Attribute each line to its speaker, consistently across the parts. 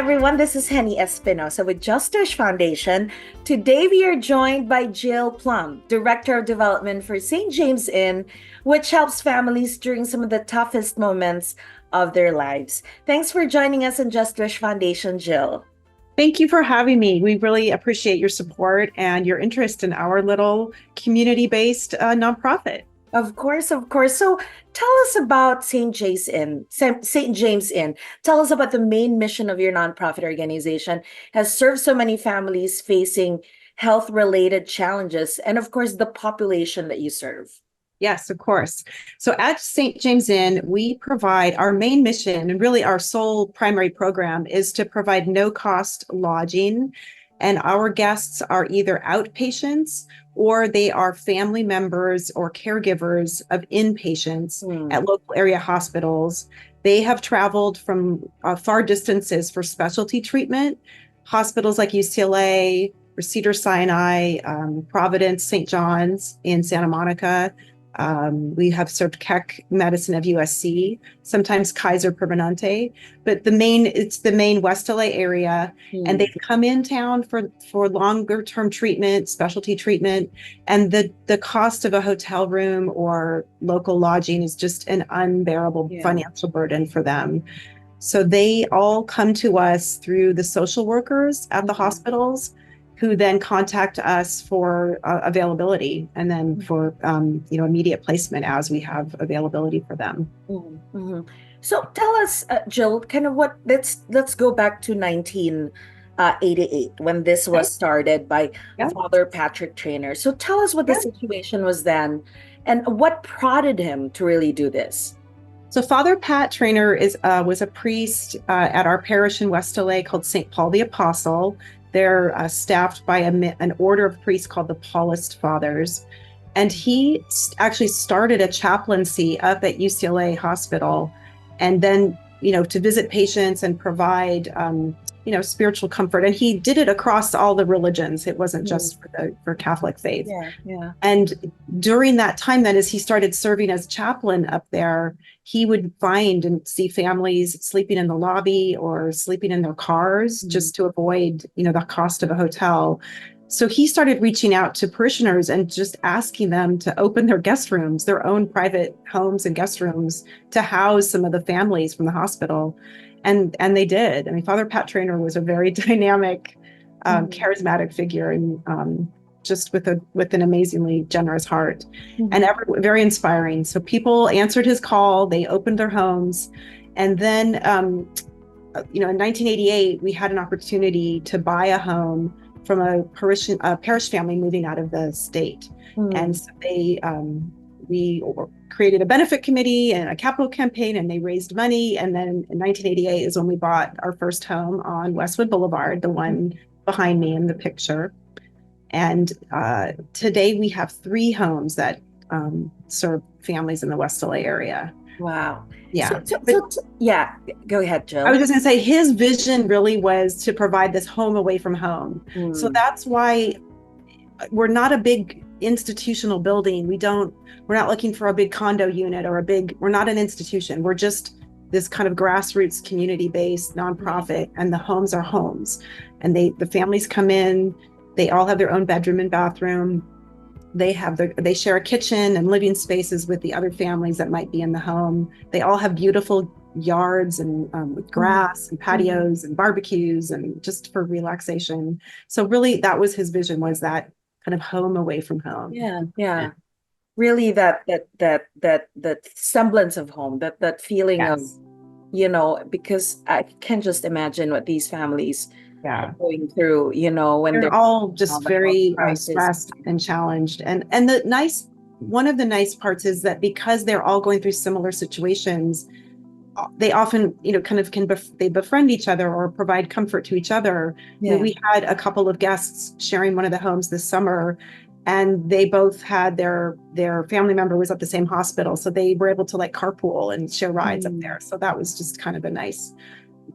Speaker 1: everyone. This is Henny Espinosa with Justice Foundation. Today we are joined by Jill Plum, Director of Development for St. James Inn, which helps families during some of the toughest moments of their lives. Thanks for joining us in Justice Foundation, Jill.
Speaker 2: Thank you for having me. We really appreciate your support and your interest in our little community-based nonprofit.
Speaker 1: Of course, of course. So tell us about St. James Inn. St. James Inn. Tell us about the main mission of your nonprofit organization has served so many families facing health-related challenges, and of course, the population that you serve.
Speaker 2: Yes, of course. So at St. James Inn, we provide our main mission, and really our sole primary program is to provide no-cost lodging. And our guests are either outpatients or they are family members or caregivers of inpatients at local area hospitals. They have traveled from far distances for specialty treatment. Hospitals like UCLA, or Cedars-Sinai, Providence, St. John's in Santa Monica. We have served Keck Medicine of USC, sometimes Kaiser Permanente, but it's the main West LA area, and they've come in town for longer term treatment, specialty treatment, and the cost of a hotel room or local lodging is just an unbearable financial burden for them. So they all come to us through the social workers at the hospitals, who then contact us for availability and then for immediate placement as we have availability for them.
Speaker 1: So tell us, Jill, kind of let's go back to 1988 when this was started by Father Patrick Traynor. So tell us what the situation was then and what prodded him to really do this.
Speaker 2: So Father Pat Traynor was a priest at our parish in West LA called St. Paul the Apostle. They're staffed by an order of priests called the Paulist Fathers. And he actually started a chaplaincy up at UCLA Hospital, and then, to visit patients and provide, spiritual comfort. And he did it across all the religions. It wasn't just for Catholic faith. And during that time, then, as he started serving as chaplain up there, he would find and see families sleeping in the lobby or sleeping in their cars just to avoid, the cost of a hotel. So he started reaching out to parishioners and just asking them to open their guest rooms, their own private homes and guest rooms, to house some of the families from the hospital. And they did. I mean, Father Pat Traynor was a very dynamic, charismatic figure, and just with an amazingly generous heart, and very inspiring. So people answered his call. They opened their homes, and then, in 1988, we had an opportunity to buy a home from a parish family moving out of the state, and so we created a benefit committee and a capital campaign, and they raised money. And then in 1988 is when we bought our first home on Westwood Boulevard, the one behind me in the picture. And today we have 3 homes that serve families in the West LA area.
Speaker 1: Wow.
Speaker 2: Yeah.
Speaker 1: Go ahead, Jill.
Speaker 2: I was just going to say his vision really was to provide this home away from home. So that's why we're not a big institutional building. We're not looking for a big condo unit or we're not an institution. We're just this kind of grassroots community-based nonprofit, and the homes are homes. And the families come in, they all have their own bedroom and bathroom. They share a kitchen and living spaces with the other families that might be in the home. They all have beautiful yards and with grass and patios and barbecues, and just for relaxation. So really that was his vision, was that kind of home away from home.
Speaker 1: Yeah. Really that semblance of home, that feeling of, because I can just imagine what these families are going through, when
Speaker 2: they're all just very stressed and challenged. And one of the nice parts is that because they're all going through similar situations, they often, they befriend each other or provide comfort to each other. We had a couple of guests sharing one of the homes this summer, and they both had their family member was at the same hospital. So they were able to carpool and share rides up there. So that was just kind of a nice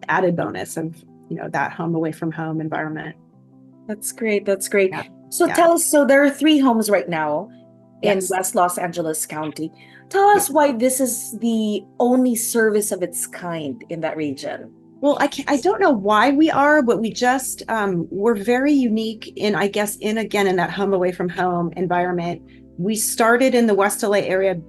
Speaker 2: added bonus of, that home away from home environment.
Speaker 1: That's great. So tell us, so there are 3 homes right now in West Los Angeles County. Tell us why this is the only service of its kind in that region.
Speaker 2: Well, I don't know why we are, but we just we're very unique in, I guess, in again in that home away from home environment. We started in the West LA area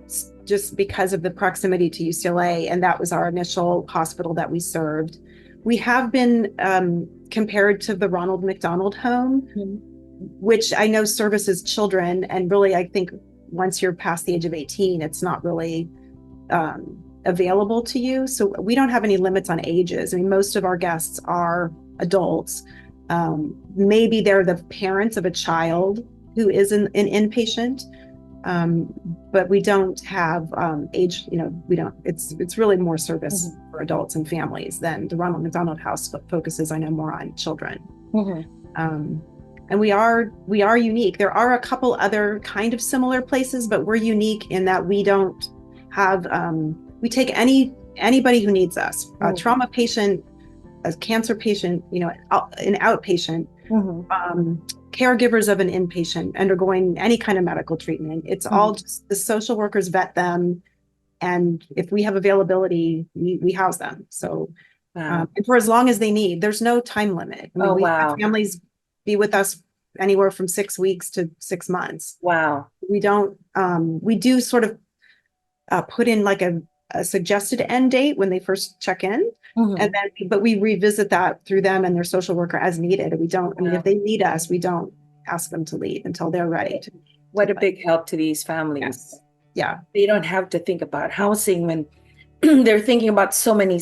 Speaker 2: just because of the proximity to UCLA, and that was our initial hospital that we served. We have been compared to the Ronald McDonald Home,
Speaker 1: Mhm.
Speaker 2: which I know services children, and really, I think once you're past the age of 18, it's not really available to you. So we don't have any limits on ages. I mean, most of our guests are adults. Maybe they're the parents of a child who is an inpatient, um, but we don't have age. You know, we don't. It's really more service
Speaker 1: Mhm.
Speaker 2: for adults and families than the Ronald McDonald House focuses. I know more on children.
Speaker 1: Mhm.
Speaker 2: Um, and we are unique. There are a couple other kind of similar places, but we're unique in that we don't have we take anybody who needs us, a
Speaker 1: Mhm.
Speaker 2: trauma patient, a cancer patient, you know, an outpatient,
Speaker 1: Mhm.
Speaker 2: caregivers of an inpatient undergoing any kind of medical treatment. It's all
Speaker 1: Mhm.
Speaker 2: just the social workers vet them, and if we have availability, we house them. So
Speaker 1: Wow.
Speaker 2: and for as long as they need. There's no time limit. I mean,
Speaker 1: Oh,
Speaker 2: we have
Speaker 1: wow.
Speaker 2: families be with us anywhere from 6 weeks to 6 months.
Speaker 1: Wow.
Speaker 2: We don't, we do sort of put in like a suggested end date when they first check in. And
Speaker 1: Mhm.
Speaker 2: then, but we revisit that through them and their social worker as needed. We don't, I mean, if
Speaker 1: Wow.
Speaker 2: they need us, we don't ask them to leave until they're ready to
Speaker 1: What a
Speaker 2: like,
Speaker 1: big help to these families.
Speaker 2: yes. Yeah,
Speaker 1: They don't have to think about housing when they're thinking about so many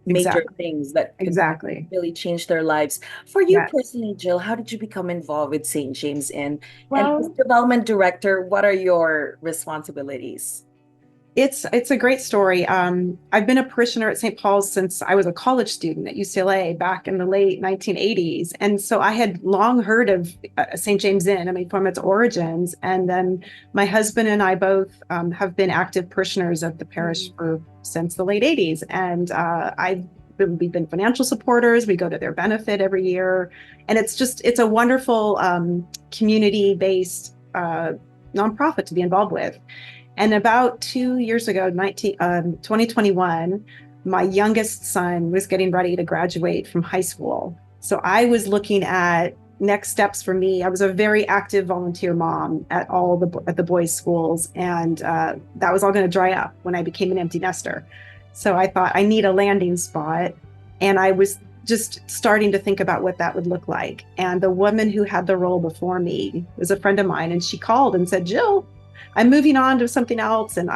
Speaker 1: major
Speaker 2: exactly.
Speaker 1: things that could
Speaker 2: Exactly.
Speaker 1: really change their lives. For you
Speaker 2: Yes.
Speaker 1: personally, Jill, how did you become involved with St. James Inn? And as
Speaker 2: Well,
Speaker 1: development director, what are your responsibilities?
Speaker 2: it's a great story. I've been a parishioner at St. Paul's since I was a college student at UCLA back in the late 1980s, and so I had long heard of St. James Inn. I mean, from its origins, and then my husband and I both have been active parishioners of the parish
Speaker 1: Mhm.
Speaker 2: for since the late 80s, and we've been financial supporters. We go to their benefit every year, and it's a wonderful community based nonprofit to be involved with. And about 2 years ago, 2021, my youngest son was getting ready to graduate from high school. So I was looking at next steps for me. I was a very active volunteer mom at the boys' schools, and that was all going to dry up when I became an empty nester. So I thought I need a landing spot, and I was just starting to think about what that would look like. And the woman who had the role before me was a friend of mine, and she called and said, "Jill, I'm moving on to something else. And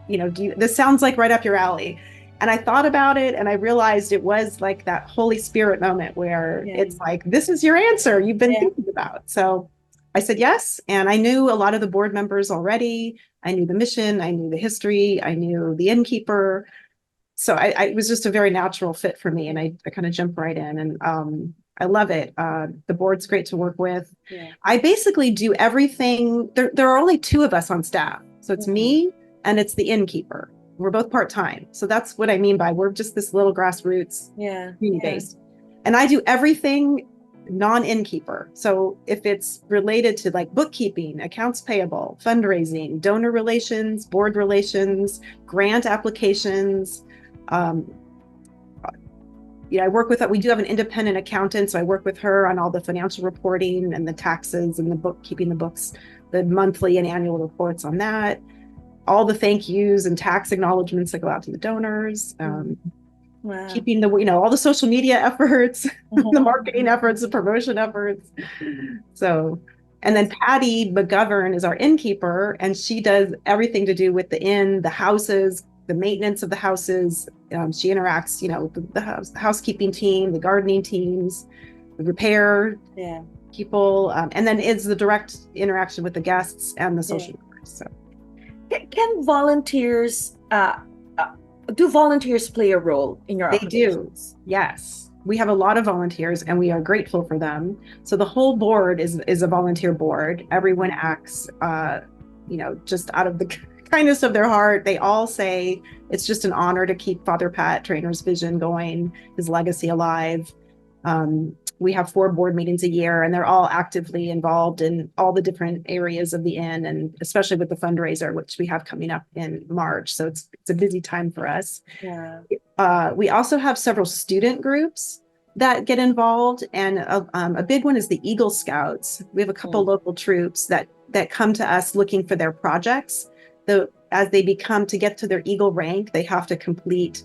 Speaker 2: this sounds like right up your alley." And I thought about it and I realized it was like that Holy Spirit moment where
Speaker 1: Yeah.
Speaker 2: it's like, this is your answer you've been
Speaker 1: Yeah.
Speaker 2: thinking about. So I said yes. And I knew a lot of the board members already. I knew the mission, I knew the history, I knew the innkeeper. So it was just a very natural fit for me. And I kind of jumped right in, and I love it. The board's great to work with.
Speaker 1: Yeah.
Speaker 2: I basically do everything. There are only two of us on staff. So it's
Speaker 1: Mhm.
Speaker 2: me and it's the innkeeper. We're both part-time. So that's what I mean by we're just this little grassroots
Speaker 1: Yeah.
Speaker 2: community
Speaker 1: Yeah.
Speaker 2: based. And I do everything non-innkeeper. So if it's related to like bookkeeping, accounts payable, fundraising, donor relations, board relations, grant applications, um, I work with, we do have an independent accountant. So I work with her on all the financial reporting and the taxes and the bookkeeping, the books, the monthly and annual reports on that, all the thank yous and tax acknowledgements that go out to the donors,
Speaker 1: Wow.
Speaker 2: keeping all the social media efforts, the marketing
Speaker 1: Mhm.
Speaker 2: efforts, the promotion efforts. So, and then
Speaker 1: That's
Speaker 2: Patty McGovern is our innkeeper, and she does everything to do with the inn, the houses, the maintenance of the houses. She interacts, with the housekeeping team, the gardening teams, the repair
Speaker 1: yeah.
Speaker 2: people, and then it's the direct interaction with the guests and the
Speaker 1: Yeah.
Speaker 2: social workers. So
Speaker 1: Can volunteers do volunteers play a role in your
Speaker 2: they do,
Speaker 1: operations?
Speaker 2: yes. We have a lot of volunteers, and we are grateful for them. So the whole board is a volunteer board. Everyone acts, just out of the kindness of their heart. They all say it's just an honor to keep Father Pat Trainer's vision going, his legacy alive. we have 4 board meetings a year, and they're all actively involved in all the different areas of the inn, and especially with the fundraiser, which we have coming up in March. So it's a busy time for us.
Speaker 1: Yeah.
Speaker 2: We also have several student groups that get involved, and a big one is the Eagle Scouts. We have a couple local troops that come to us looking for their projects. As they to get to their Eagle rank, they have to complete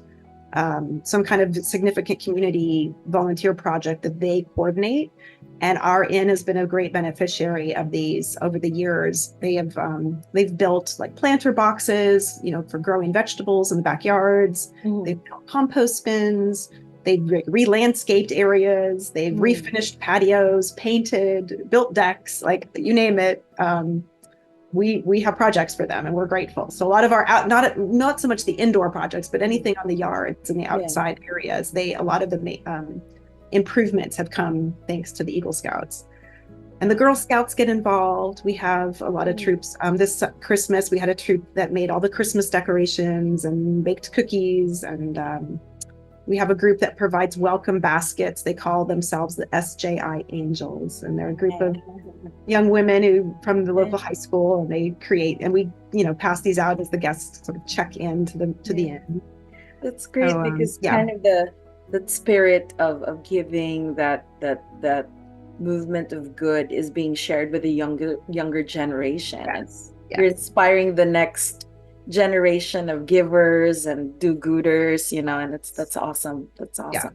Speaker 2: some kind of significant community volunteer project that they coordinate. And our inn has been a great beneficiary of these over the years. They've built like planter boxes, for growing vegetables in the backyards. They've built compost bins. They've re-landscaped areas. They've refinished patios, painted, built decks, like you name it. We have projects for them, and we're grateful. So a lot of our not so much the indoor projects, but anything on the yards and the outside areas, a lot of the improvements have come thanks to the Eagle Scouts. And the Girl Scouts get involved. We have a lot of troops. This Christmas, we had a troop that made all the Christmas decorations and baked cookies. And we have a group that provides welcome baskets. They call themselves the SJI Angels, and they're a group of young women from the local high school, and they create, and we pass these out as the guests sort of check in to the inn.
Speaker 1: That's great, because kind of the spirit of giving, that movement of good is being shared with the younger generation.
Speaker 2: Yes.
Speaker 1: You're inspiring the next generation of givers and do-gooders, and that's awesome. That's awesome.
Speaker 2: Yeah,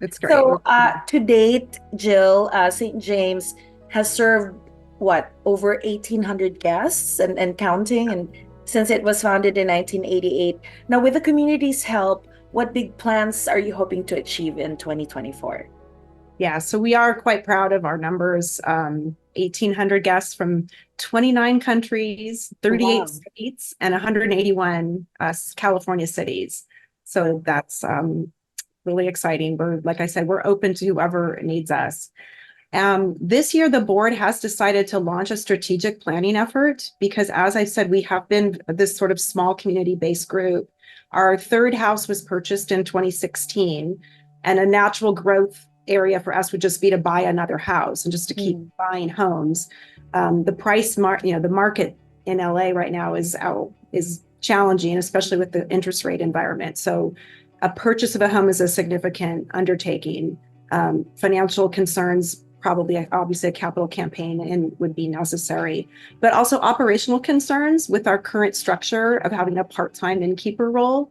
Speaker 2: it's great.
Speaker 1: So to date, Jill, St. James has served over 1,800 guests and counting, and since it was founded in 1988. Now, with the community's help, what big plans are you hoping to achieve in 2024?
Speaker 2: Yeah, so we are quite proud of our numbers. 1,800 guests from 29 countries, 38 states, and 181 California cities. So that's really exciting. Like I said, we're open to whoever needs us. This year, the board has decided to launch a strategic planning effort because, as I said, we have been this sort of small community-based group. Our third house was purchased in 2016, and a natural growth area for us would just be to buy another house and just to keep buying homes. The market in LA right now is challenging, especially with the interest rate environment. So a purchase of a home is a significant undertaking. Financial concerns, obviously a capital campaign would be necessary, but also operational concerns with our current structure of having a part-time innkeeper role,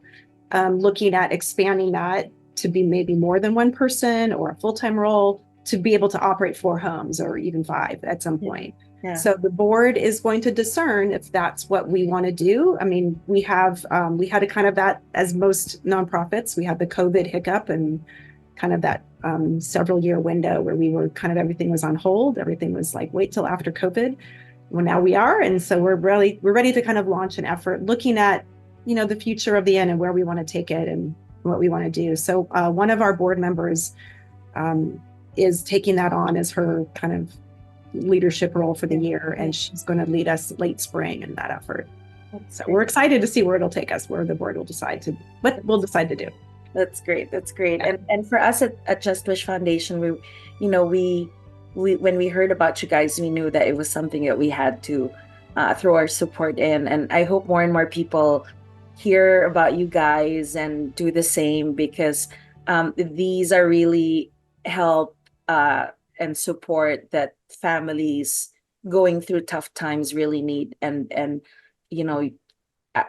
Speaker 2: looking at expanding that to be maybe more than one person or a full-time role to be able to operate 4 homes or even 5 at some point. Yeah. So the board is going to discern if that's what we want to do. I mean, we had a kind of that, as most nonprofits, we had the COVID hiccup and kind of that several year window where we were everything was on hold. Everything was like, wait till after COVID. Well, now we are. And so we're ready to kind of launch an effort looking at, the future of the inn and where we want to take it and what we want to do. So one of our board members is taking that on as her kind of leadership role for the year, and she's going to lead us late spring in that effort. So we're excited to see where it'll take us, where the board will decide what we'll decide to do.
Speaker 1: That's great. Yeah. And for us at Just Wish Foundation, we when we heard about you guys, we knew that it was something that we had to throw our support in, and I hope more and more people hear about you guys and do the same, because these are really help and support that families going through tough times really need. And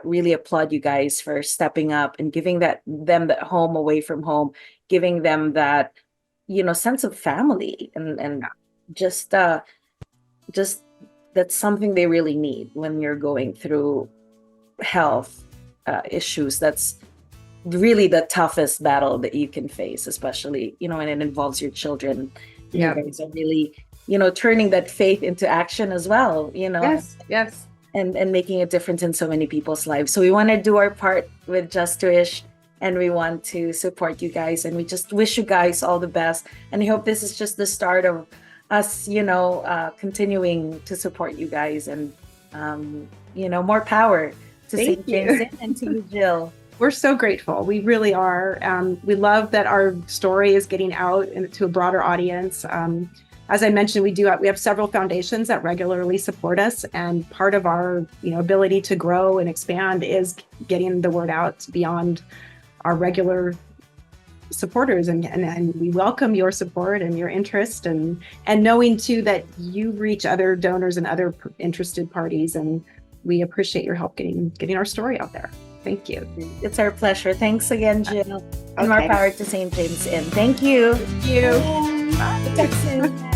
Speaker 1: really applaud you guys for stepping up and giving them that home away from home, giving them that sense of family, and just that's something they really need when you're going through health issues. That's really the toughest battle that you can face, especially when it involves your children. You guys are really turning that faith into action as well.
Speaker 2: Yes.
Speaker 1: And making a difference in so many people's lives. So we want to do our part with Just Wish, and we want to support you guys, and we just wish you guys all the best, and I hope this is just the start of us continuing to support you guys, and more power to St. James Inn and to you, Jill.
Speaker 2: We're so grateful. We really are. We love that our story is getting out to a broader audience. As I mentioned, we have several foundations that regularly support us, and part of our ability to grow and expand is getting the word out beyond our regular supporters, and we welcome your support and your interest, and knowing too that you reach other donors and other interested parties, and we appreciate your help getting our story out there. Thank you.
Speaker 1: It's our pleasure. Thanks again, Jill. And more
Speaker 2: Okay.
Speaker 1: power to St. James Inn. Thank you.
Speaker 2: Thank you.
Speaker 1: Bye. Talk soon.